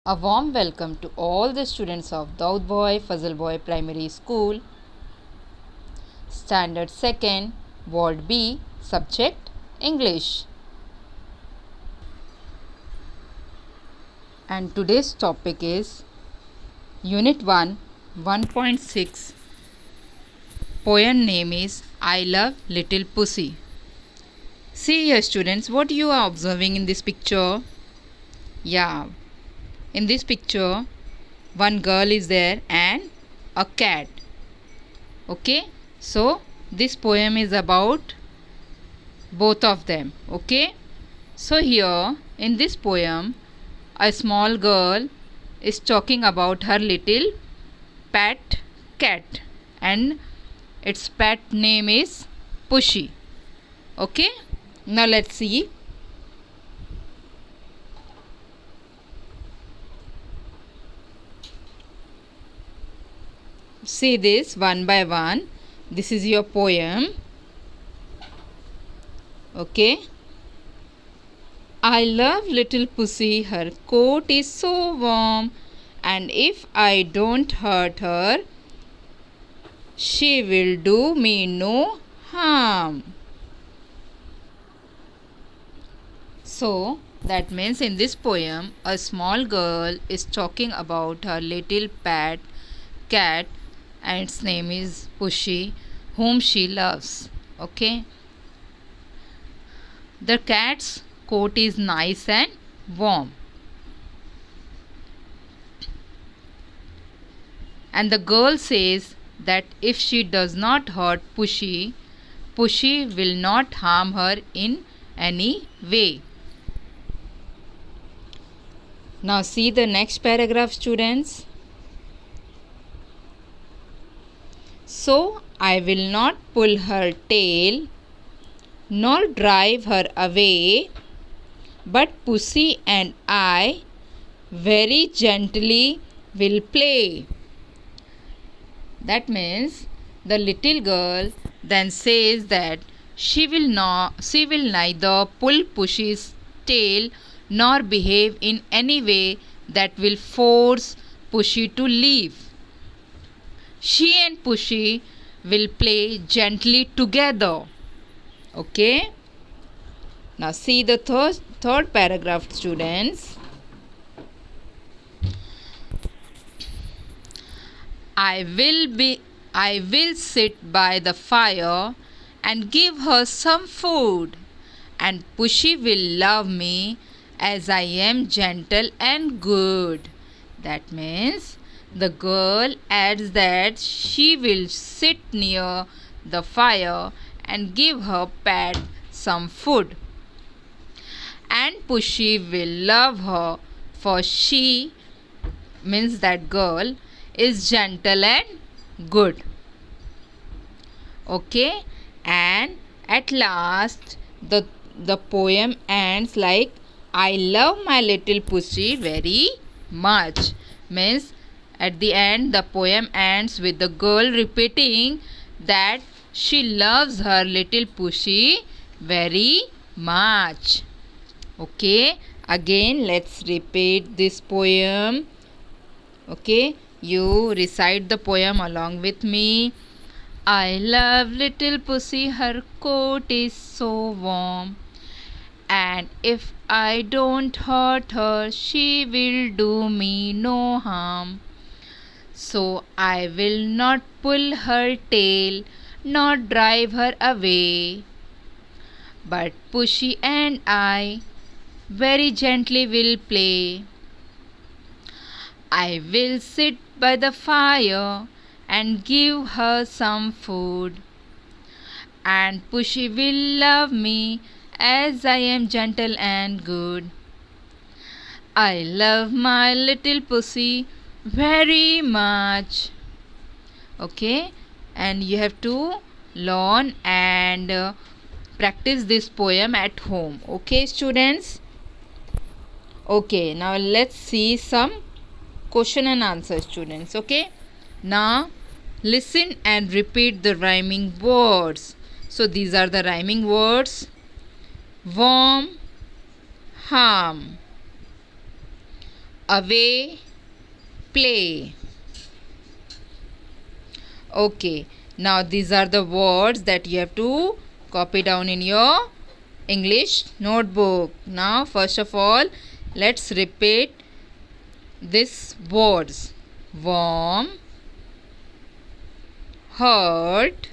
A warm welcome to all the students of Daud Boy Fazal Boy Primary School, Standard 2nd, Ward B, Subject English. And today's topic is Unit 1, 1.6. Poem name is I Love Little Pussy. See here students, what you are observing in this picture? Yeah, in this picture, one girl is there and a cat. Okay, so this poem is about both of them. Okay, so here in this poem, a small girl is talking about her little pet cat, and its pet name is Pushy. Okay, now let's see. See this one by one. This is your poem. Okay. I love little pussy. Her coat is so warm, and if I don't hurt her, she will do me no harm. So that means in this poem, a small girl is talking about her little pet cat, and its name is Pushy, whom she loves. Okay, the cat's coat is nice and warm, and the girl says that if she does not hurt Pushy, Pushy will not harm her in any way. Now see the next paragraph, students. So I will not pull her tail nor drive her away, but Pussy and I very gently will play. That means the little girl then says that she will neither pull Pussy's tail nor behave in any way that will force Pushy to leave. She and Pushy will play gently together. Okay. Now see the third paragraph, students. I will sit by the fire and give her some food, and Pushy will love me as I am gentle and good. That means the girl adds that she will sit near the fire and give her pet some food, and Pushy will love her, for she means that girl is gentle and good. Okay, and at last the poem ends like I love my little pussy very much. Means at the end the poem ends with the girl repeating that she loves her little pussy very much. Okay, again let's repeat this poem. Okay, you recite the poem along with me. I love little pussy, her coat is so warm, and if I don't hurt her, she will do me no harm. So I will not pull her tail nor drive her away, but Pushy and I very gently will play. I will sit by the fire and give her some food, and Pushy will love me as I am gentle and good. I love my little pussy very much. Okay, and you have to learn and practice this poem at home. Okay, students. Okay, now let's see some question and answer, students. Okay, now listen and repeat the rhyming words. So these are the rhyming words: warm, harm, away, play. Okay, now these are the words that you have to copy down in your English notebook. Now, first of all, let's repeat these words: warm, hurt,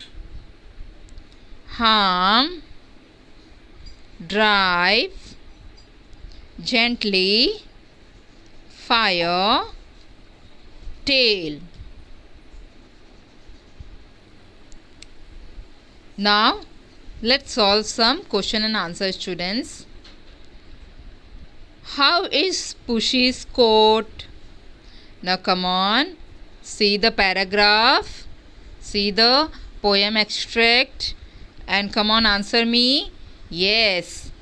harm, drive, gently, fire, tail. Now, let's solve some question and answer, students. How is Pushy's coat? Now, come on, see the paragraph, see the poem extract, and come on, answer me. Yes,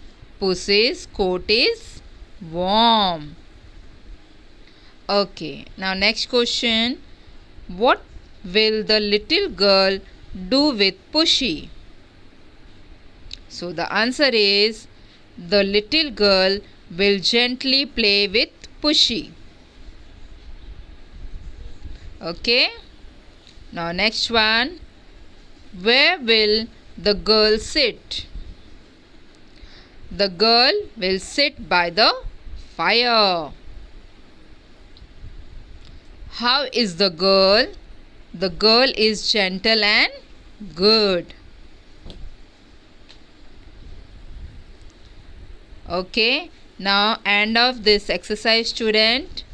Pussy's coat is warm. Okay, now next question. What will the little girl do with Pushy? So the answer is the little girl will gently play with Pushy. Okay, now next one. Where will the girl sit? The girl will sit by the fire. How is the girl? The girl is gentle and good. Okay, now end of this exercise, student.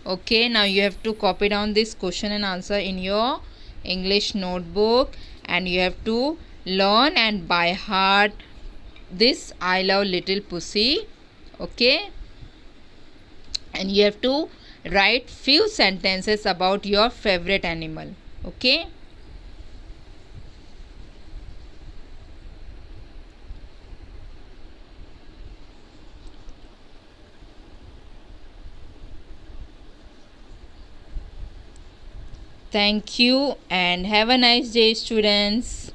Okay, now you have to copy down this question and answer in your English notebook, and you have to learn and by heart this I love little pussy. Okay, and you have to write few sentences about your favorite animal. Okay, thank you and have a nice day, students.